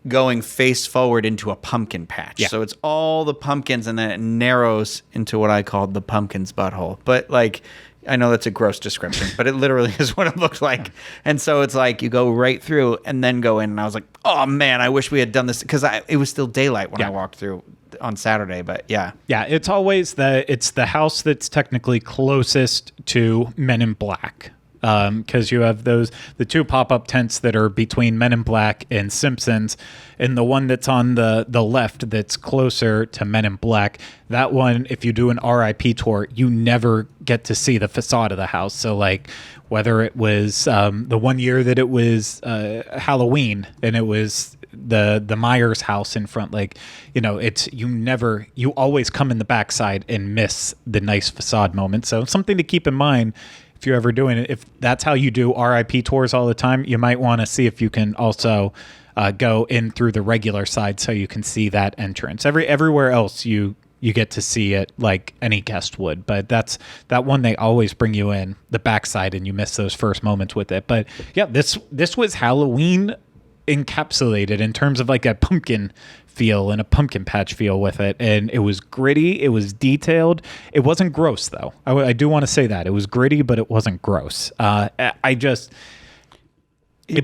going face forward into a pumpkin patch. Yeah. So it's all the pumpkins, and then it narrows into what I called the pumpkin's butthole. But like, I know that's a gross description, but it literally is what it looked like. And so it's like you go right through and then go in. And I was like, oh man, I wish we had done this, because it was still daylight when I walked through on Saturday. But yeah. Yeah, it's always it's the house that's technically closest to Men in Black. Because you have the two pop-up tents that are between Men in Black and Simpsons, and the one that's on the left that's closer to Men in Black, that one, if you do an RIP tour, you never get to see the facade of the house. So like whether it was the one year that it was Halloween and it was the Myers house in front, like, you know, you always come in the backside and miss the nice facade moment. So something to keep in mind if you're ever doing it. If that's how you do RIP tours all the time, you might want to see if you can also go in through the regular side so you can see that entrance. Everywhere else you get to see it like any guest would, but that one they always bring you in the backside and you miss those first moments with it. But yeah, this was Halloween encapsulated in terms of like a pumpkin feel and a pumpkin patch feel with it, and it was gritty, it was detailed, it wasn't gross though. I do want to say that it was gritty, but it wasn't gross. It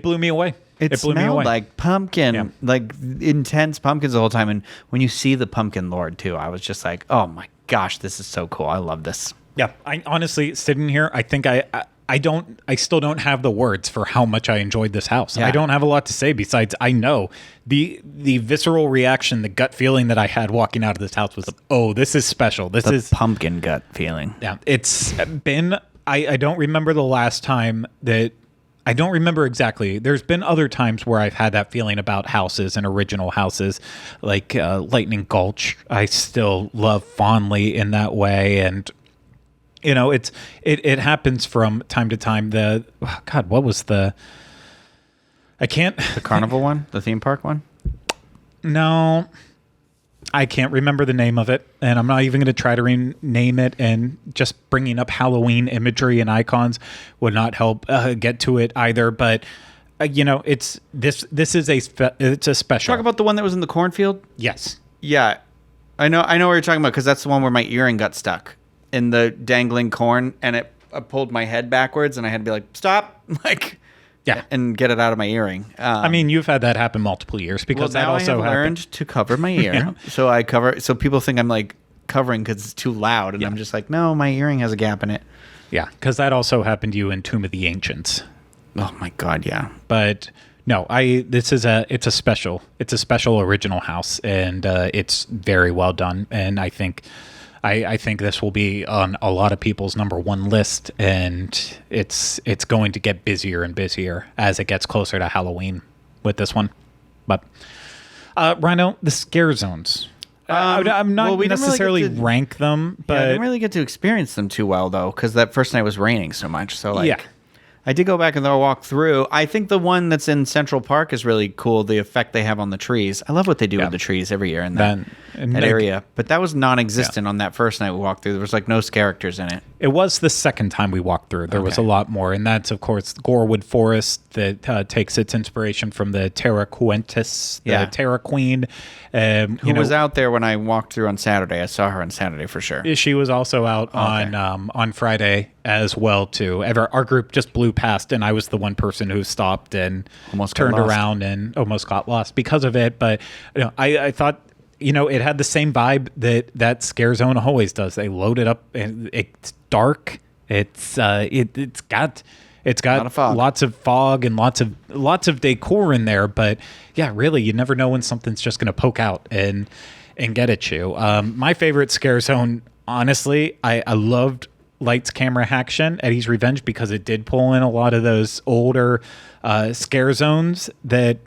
blew me away. It blew me away. Like pumpkin, like intense pumpkins the whole time. And when you see the pumpkin lord too, I was just like, oh my gosh, this is so cool. I love this. Yeah, I honestly, sitting here, I think I still don't have the words for how much I enjoyed this house. Yeah. I don't have a lot to say besides I know the visceral reaction, the gut feeling that I had walking out of this house was, oh, this is special. This is pumpkin gut feeling. Yeah, it's been, I don't remember the last time that, I don't remember exactly. There's been other times where I've had that feeling about houses and original houses, like Lightning Gulch. I still love fondly in that way, and you know, it happens from time to time. What was the carnival one, the theme park one? No, I can't remember the name of it, and I'm not even going to try to rename it. And just bringing up Halloween imagery and icons would not help get to it either. But it's this is it's a special. Talk about the one that was in the cornfield. Yes. Yeah, I know what you're talking about, because that's the one where my earring got stuck in the dangling corn, and I pulled my head backwards, and I had to be like, stop, like. Yeah, and get it out of my earring. I mean, you've had that happen multiple years, because that also I have learned to cover my ear. So I cover. So people think I'm like covering because it's too loud, and I'm just like, no, my earring has a gap in it. Yeah, because that also happened to you in Tomb of the Ancients. Oh my God, yeah. But no, it's a special original house, and it's very well done, and I think this will be on a lot of people's number one list, and it's going to get busier and busier as it gets closer to Halloween with this one. But Ryno, the scare zones. I'm not necessarily rank them, but I didn't really get to experience them too well, though, because that first night was raining so much. So like, I did go back and walk through. I think the one that's in Central Park is really cool, the effect they have on the trees. I love what they do with the trees every year in that area. But that was non-existent on that first night we walked through. There was like no characters in it. It was the second time we walked through. There was a lot more. And that's, of course, Gorewood Forest that takes its inspiration from the Terra Quentis, the Terra Queen. Who was out there when I walked through on Saturday. I saw her on Saturday for sure. She was also out on Friday as well, too. Our group just blew past, and I was the one person who stopped and almost turned around and almost got lost because of it. But I thought, it had the same vibe that Scare Zone always does. They load it up, and it's dark. It's got lots of fog and lots of decor in there, but yeah, really, you never know when something's just going to poke out and get at you. My favorite Scare Zone, honestly, I loved Lights, Camera, Action, Eddie's Revenge, because it did pull in a lot of those older scare zones that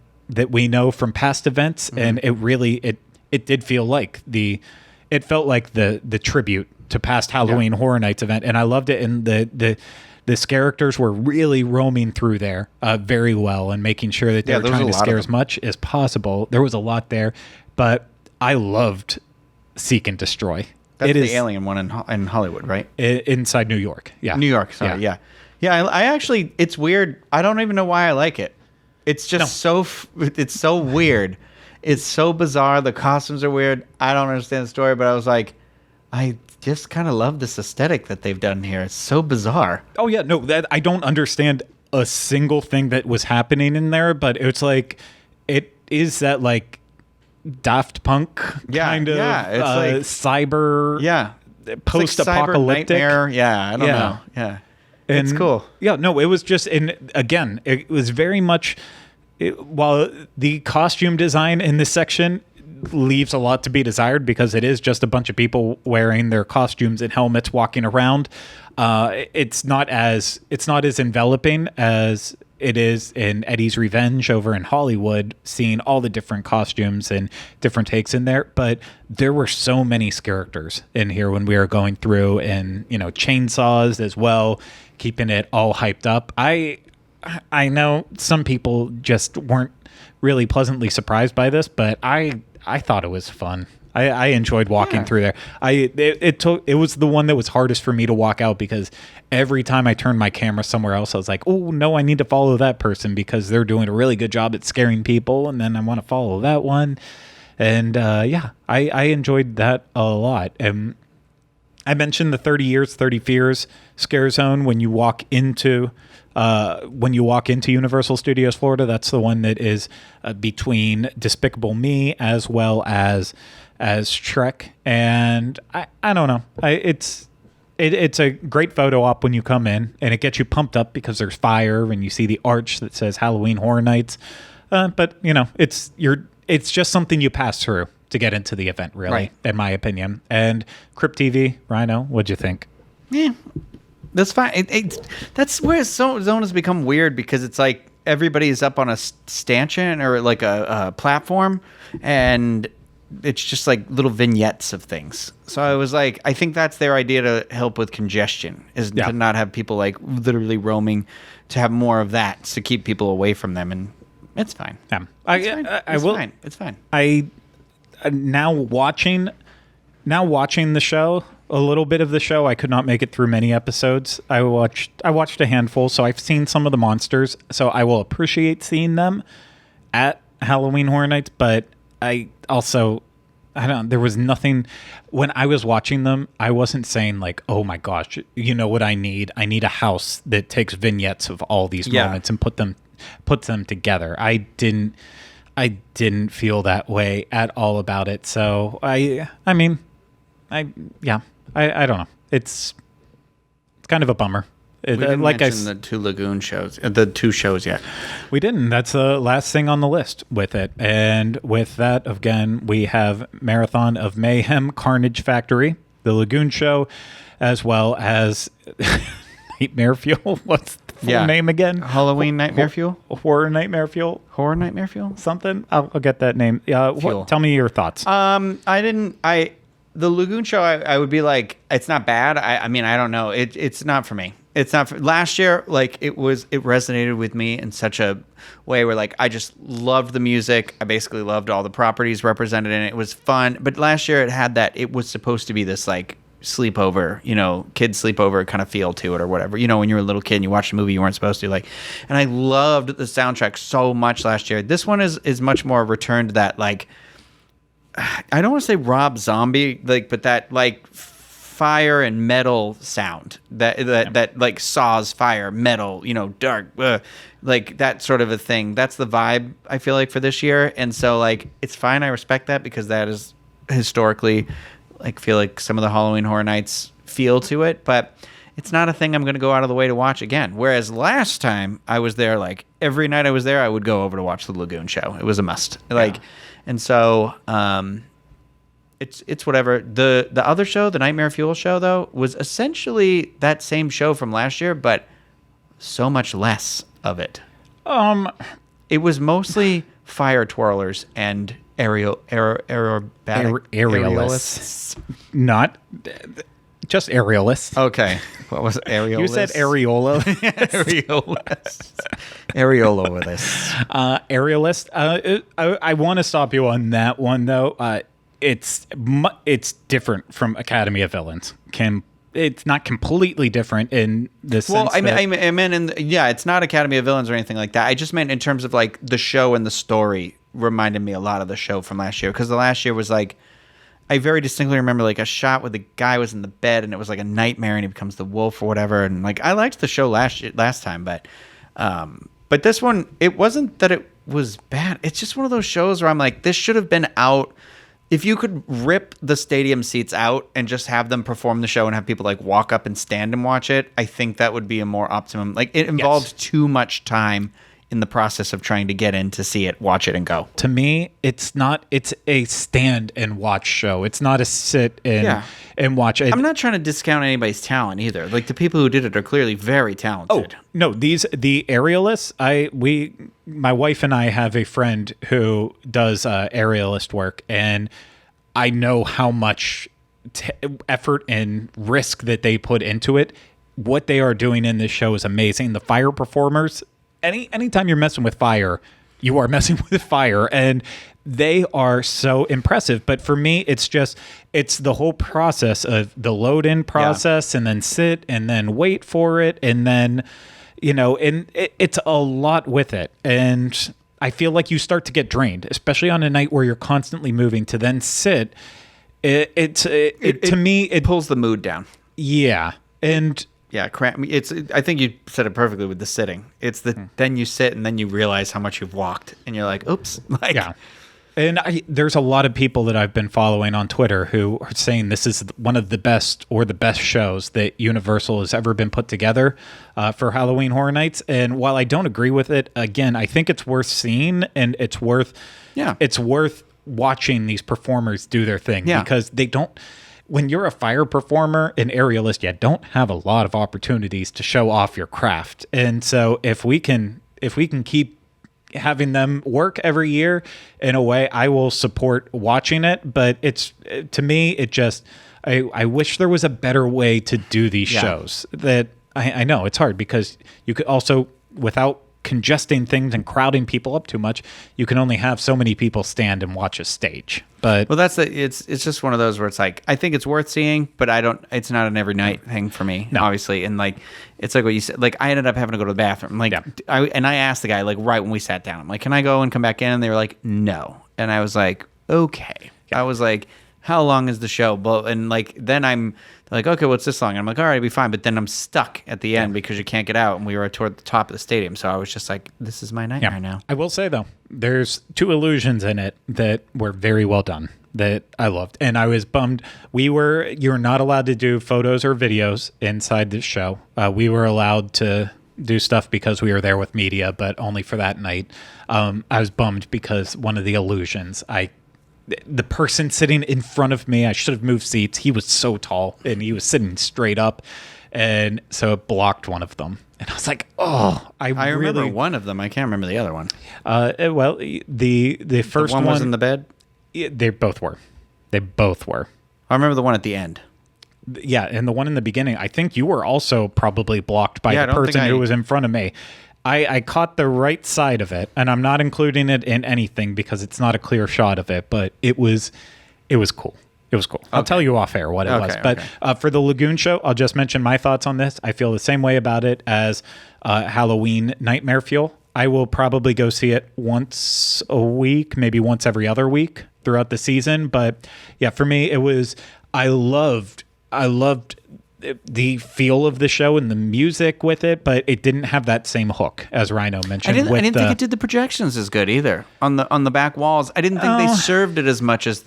we know from past events, and it really it did feel like it felt like the tribute to past Halloween Horror Nights event, and I loved it. And the characters were really roaming through there very well, and making sure that they were trying to scare as much as possible. There was a lot there, but I loved Seek and Destroy. That's the alien one in Hollywood, right? Inside New York, yeah. New York, sorry, yeah. I actually, it's weird. I don't even know why I like it. It's just it's so weird. It's so bizarre. The costumes are weird. I don't understand the story, but I was like, I just kind of love this aesthetic that they've done here. It's so bizarre. Oh yeah, no, I don't understand a single thing that was happening in there, but it's like, it is that like Daft Punk kind of it's like cyber post-apocalyptic nightmare. I don't know. It's cool. It was just, and again, it was very much, while the costume design in this section leaves a lot to be desired, because it is just a bunch of people wearing their costumes and helmets walking around, it's not as enveloping as it is in Eddie's Revenge over in Hollywood, seeing all the different costumes and different takes in there. But there were so many characters in here when we were going through, and chainsaws as well, keeping it all hyped up. I know some people just weren't really pleasantly surprised by this, but I thought it was fun. I enjoyed walking through there. It was the one that was hardest for me to walk out, because every time I turned my camera somewhere else, I was like, oh no, I need to follow that person because they're doing a really good job at scaring people, and then I want to follow that one. And I enjoyed that a lot. And I mentioned the 30 Years, 30 Fears scare zone when you walk into Universal Studios Florida. That's the one that is between Despicable Me as well as Shrek. And I don't know. It's a great photo op when you come in, and it gets you pumped up because there's fire and you see the arch that says Halloween Horror Nights. But it's just something you pass through to get into the event, really, in my opinion. And Crypt TV, Ryno, what'd you think? Yeah, that's fine. That's where Zone has become weird, because it's like everybody's up on a stanchion or like a platform, and it's just like little vignettes of things. So I was like, I think that's their idea to help with congestion, is to not have people like literally roaming, to have more of that to keep people away from them. And it's fine. Yeah. It's fine. now watching the show, a little bit of the show, I could not make it through many episodes. I watched a handful, so I've seen some of the monsters, so I will appreciate seeing them at Halloween Horror Nights, but I don't, there was nothing when I was watching them. I wasn't saying like, oh my gosh, you know what I need? I need a house that takes vignettes of all these moments and puts them together. I didn't feel that way at all about it. So I don't know. It's kind of a bummer. We didn't mention the two Lagoon shows, the two shows yet. We didn't. That's the last thing on the list with it. And with that, again, we have Marathon of Mayhem, Carnage Factory, the Lagoon show, as well as Nightmare Fuel. What's the full name again? Halloween Nightmare Fuel? Horror Nightmare Fuel? Horror Nightmare Fuel? Something? I'll get that name. Tell me your thoughts. The Lagoon show, I would be like, it's not bad. I mean, I don't know. It's not for me. It's not for, last year, like it resonated with me in such a way where like I just loved the music. I basically loved all the properties represented in it. It was fun. But last year it was supposed to be this like sleepover, kid sleepover kind of feel to it or whatever. When you were a little kid and you watched a movie you weren't supposed to, like, and I loved the soundtrack so much last year. This one is much more returned to that, like, I don't want to say Rob Zombie, like, but that like fire and metal sound that like saws fire, metal, dark, like that sort of a thing. That's the vibe I feel like for this year. And so like, it's fine. I respect that because that is historically, like, feel like some of the Halloween Horror Nights feel to it, but it's not a thing I'm going to go out of the way to watch again. Whereas last time I was there, like every night I was there, I would go over to watch the Lagoon show. It was a must. Like, and so, it's whatever. The other show, the Nightmare Fuel show, though, was essentially that same show from last year, but so much less of it. It was mostly fire twirlers and aerialists. Not just aerialists. Okay. What was aerialists? You said areola. Areola. Aerialist. I want to stop you on that one, though. It's different from Academy of Villains. It's not completely different in the sense. Well, I meant it's not Academy of Villains or anything like that. I just meant in terms of like the show and the story reminded me a lot of the show from last year, because the last year was like, I very distinctly remember like a shot where the guy was in the bed and it was like a nightmare and he becomes the wolf or whatever. And like, I liked the show last time, but this one, it wasn't that it was bad. It's just one of those shows where I'm like, this should have been out. If you could rip the stadium seats out and just have them perform the show and have people like walk up and stand and watch it, I think that would be a more optimum. Like, it involved too much time in the process of trying to get in to see it, watch it, and go. To me, it's a stand and watch show. It's not a sit and watch it. I'm not trying to discount anybody's talent either. Like, the people who did it are clearly very talented. Oh, no, the aerialists, my wife and I have a friend who does aerialist work, and I know how much effort and risk that they put into it. What they are doing in this show is amazing. The fire performers, anytime you're messing with fire, you are messing with fire, and they are so impressive. But for me, it's the whole process of the load-in process, and then sit and then wait for it, and then, and it's a lot with it. And I feel like you start to get drained, especially on a night where you're constantly moving, to then sit. To me, it pulls the mood down. Yeah. And yeah, I think you said it perfectly with the sitting. It's then you sit and then you realize how much you've walked and you're like, oops. Like, yeah. And there's a lot of people that I've been following on Twitter who are saying this is one of the best shows that Universal has ever been put together for Halloween Horror Nights. And while I don't agree with it, again, I think it's worth seeing, and it's worth watching these performers do their thing, because they don't. When you're a fire performer, an aerialist, you don't have a lot of opportunities to show off your craft. And so if we can keep having them work every year in a way, I will support watching it. But to me, I wish there was a better way to do these shows. That I know it's hard, because you could also, without congesting things and crowding people up too much, you can only have so many people stand and watch a stage. But well, it's just one of those where it's like, I think it's worth seeing, but it's not an every night thing for me, obviously. And like, it's like what you said, like I ended up having to go to the bathroom. Like, I asked the guy, like, right when we sat down, I'm like, can I go and come back in? And they were like, no. And I was like, okay. I was like, how long is the show? And like, then I'm like, okay, what's this long? And I'm like, all right, it'll be fine. But then I'm stuck at the end because you can't get out. And we were toward the top of the stadium. So I was just like, this is my nightmare now. I will say, though, there's 2 illusions in it that were very well done that I loved. And I was bummed. You're not allowed to do photos or videos inside the show. We were allowed to do stuff because we were there with media, but only for that night. I was bummed because one of the illusions, the person sitting in front of me, I should have moved seats. He was so tall and he was sitting straight up. And so it blocked one of them. And I was like, oh, I remember one of them. I can't remember the other one. Well, the first one was in the bed? They both were. They both were. I remember the one at the end. Yeah. And the one in the beginning, I think you were also probably blocked by the person who was in front of me. I caught the right side of it, and I'm not including it in anything because it's not a clear shot of it, but it was cool. It was cool. I'll tell you off air what it was. But for the Lagoon show, I'll just mention my thoughts on this. I feel the same way about it as Halloween Nightmare Fuel. I will probably go see it once a week, maybe once every other week throughout the season. But yeah, for me, I loved the feel of the show and the music with it, but it didn't have that same hook as Ryno mentioned. I didn't think it did the projections as good either on the back walls. I didn't think they served it as much as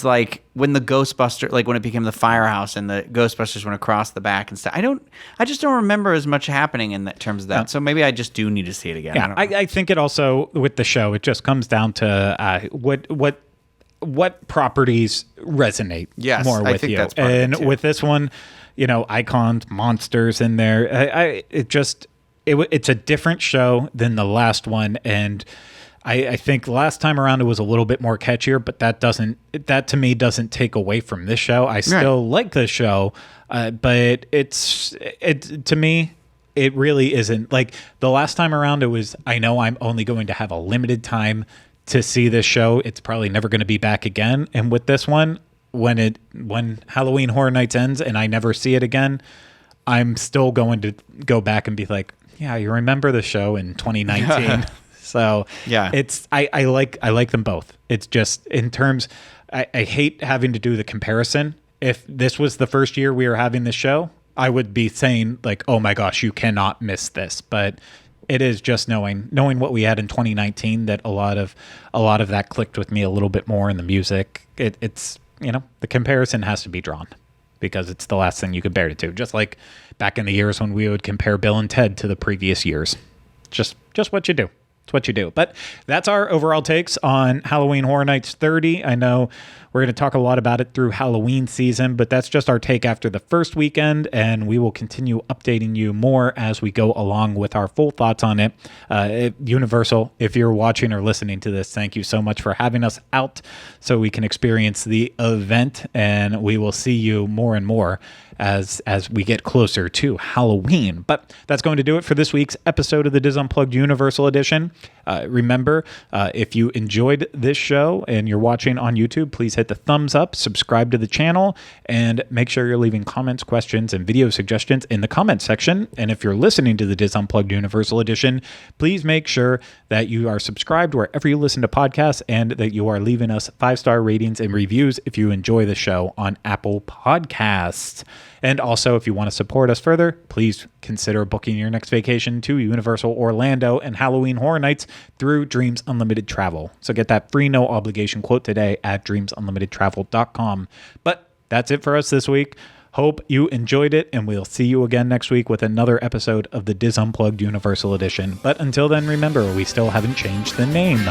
like when the Ghostbuster, like when it became the firehouse and the Ghostbusters went across the back and stuff. I just don't remember as much happening in terms of that. So maybe I just do need to see it again. Yeah, I think it also with the show, it just comes down to what properties resonate more with you. That's part and of it too. With this one, icons, monsters in there. It's a different show than the last one, and I think last time around it was a little bit more catchier, but that to me doesn't take away from this show. I still like the show, but to me, it really isn't. Like the last time around, it was, I know I'm only going to have a limited time to see this show. It's probably never going to be back again. And with this one, when Halloween Horror Nights ends and I never see it again, I'm still going to go back and be like, yeah, you remember the show in 2019. So yeah, I like them both. It's just in terms, I hate having to do the comparison. If this was the first year we were having this show, I would be saying like, oh my gosh, you cannot miss this. But it is just knowing what we had in 2019 that a lot of that clicked with me a little bit more in the music. It's the comparison has to be drawn because it's the last thing you compare it to. Just like back in the years when we would compare Bill and Ted to the previous years. Just what you do. It's what you do. But that's our overall takes on Halloween Horror Nights 30. I know we're going to talk a lot about it through Halloween season, but that's just our take after the first weekend, and we will continue updating you more as we go along with our full thoughts on it. Universal, if you're watching or listening to this, thank you so much for having us out so we can experience the event, and we will see you more and more as we get closer to Halloween. But that's going to do it for this week's episode of the DIS Unplugged Universal Edition. Remember, if you enjoyed this show and you're watching on YouTube, please hit the thumbs up, subscribe to the channel, and make sure you're leaving comments, questions, and video suggestions in the comment section. And if you're listening to the DIS Unplugged Universal Edition, please make sure that you are subscribed wherever you listen to podcasts and that you are leaving us 5-star ratings and reviews if you enjoy the show on Apple Podcasts. And also, if you want to support us further, please consider booking your next vacation to Universal Orlando and Halloween Horror Nights through Dreams Unlimited Travel. So get that free no obligation quote today at dreamsunlimitedtravel.com. But that's it for us this week. Hope you enjoyed it, and we'll see you again next week with another episode of the DIS Unplugged Universal Edition. But until then, remember, we still haven't changed the name.